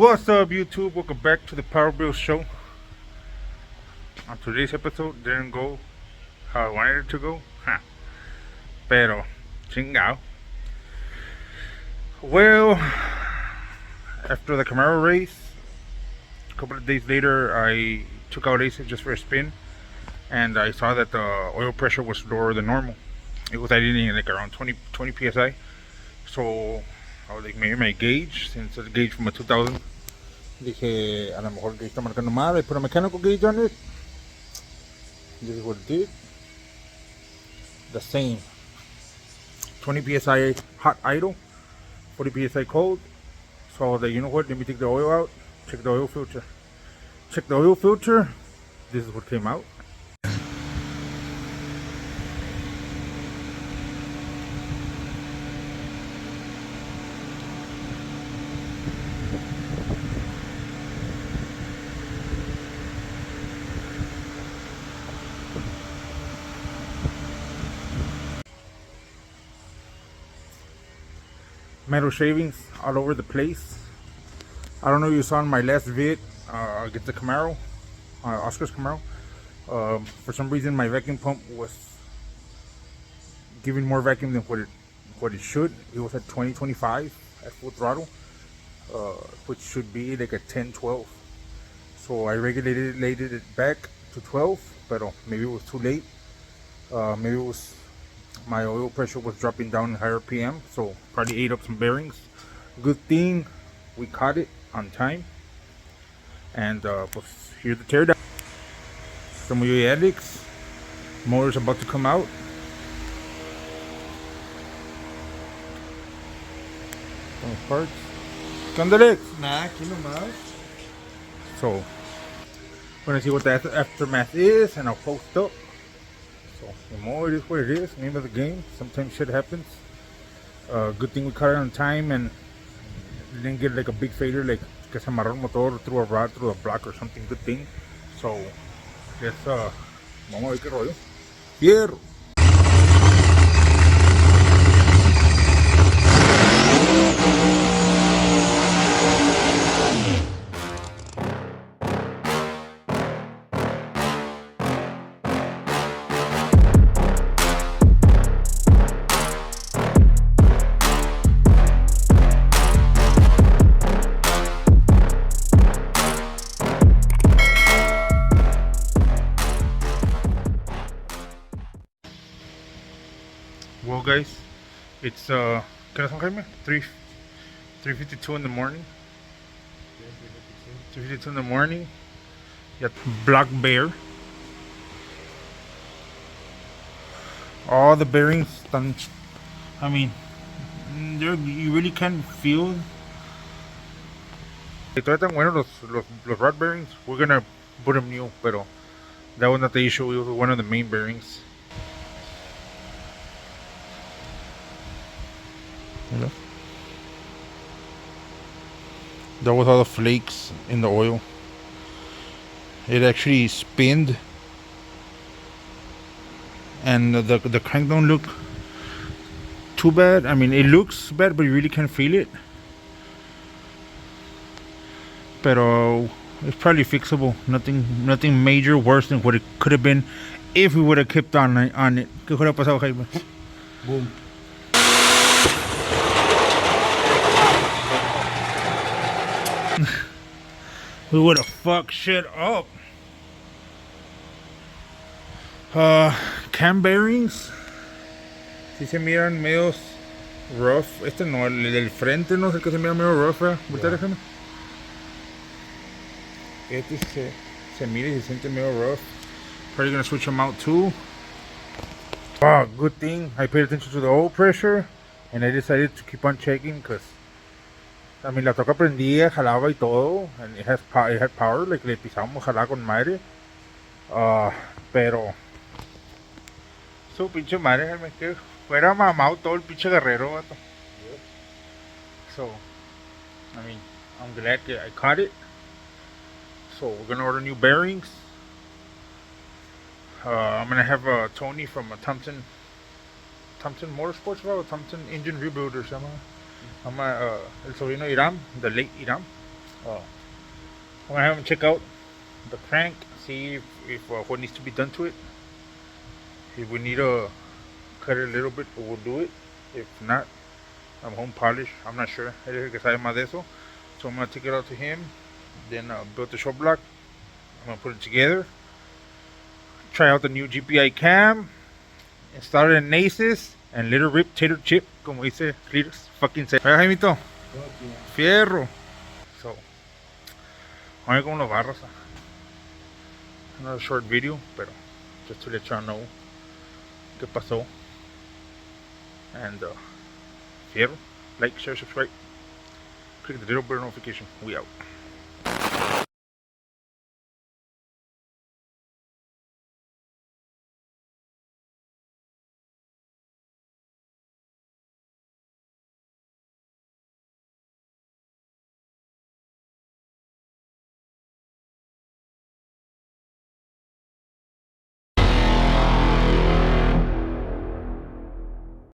What's up, YouTube? Welcome back to the Power Bill Show. On today's episode, didn't go how I wanted it to go. Pero, chingao. Well, after the Camaro race, a couple of days later, I took out Aces just for a spin, and I saw that the oil pressure was lower than normal. It was idling like around 20 psi. So I was like, maybe my gauge, since it's a gauge from a 2000. Dije, a lo mejor el gauge está marcando mal. I put a mechanical gauge on it. This is what it did. The same. 20 psi hot idle, 40 psi cold. So I was like, you know what, let me take the oil out, check the oil filter. Check the oil filter. This is what came out. Metal shavings all over the place. I don't know if you saw in my last vid against the Camaro, Oscar's Camaro. For some reason my vacuum pump was giving more vacuum than what it should. It was at 20-25 at full throttle, which should be like a 10-12. So I regulated it back to 12, but maybe it was too late. Maybe it was my oil pressure was dropping down higher PM, so probably ate up some bearings. Good thing we caught it on time, and here's the teardown. Some of your addicts, motor's about to come out. Some parts. ¿Qué onda, Alex? Nah, aquí nomás. So, we're gonna see what the aftermath is, and I'll post up. So, the more it is what it is, name of the game. Sometimes shit happens. Good thing we caught it on time and didn't get like a big failure, like que se amarró el motor through a rod, through a block or something. Good thing. So, let's vamos a ver qué rollo. Fierro. Well, guys, it's ¿qué hora son, Jaime? 3:52 in the morning. 3:52 in the morning. Got Black Bear. All the bearings done. I mean, you really can't feel. Todavía tan buenos los rod bearings. We're gonna put them new, pero that was not the issue. It was one of the main bearings. Yeah. That was all the flakes in the oil. It actually spinned, and the crank don't look too bad. I mean, it looks bad, but you really can't feel it. Pero it's probably fixable. Nothing major worse than what it could have been if we would have kept on it. ¿Qué hubiera pasado, Jaime? Boom. We would have fucked shit up. Cam bearings, si se miran medios rough. Este no, el del frente no es el que se mira medio rough, ¿verdad? Este se mira y se siente medio rough. Probably gonna switch them out too. Good thing I paid attention to the oil pressure, and I decided to keep on checking because I mean, la toca prendía, jalaba y todo, and it had power, like le pisamos, jalaba con madre. Pero su pinche madre, que fuera mamado todo el pinche guerrero, vato. So, I mean, I'm glad that I caught it. So we're gonna order new bearings. I'm gonna have Tony from Thompson Motorsports, or Thompson Engine Rebuilder, se llama. El sobrino de Iram, the late Iram. I'm gonna have him check out the crank, see if what needs to be done to it. If we need to cut it a little bit, we'll do it. If not, I'm home polish. I'm not sure. Él es el que sabe más de eso. So I'm gonna take it out to him. Then build the short block. I'm gonna put it together. Try out the new GPI cam. Install it in Aces. And little rip tater chip, como dice Clears. Fucking say. Jaimito. Fierro. So, a ver cómo nos va, raza. Another short video, pero just to let y'all know qué pasó. And fierro. Like, share, subscribe. Click the little bell notification. We out.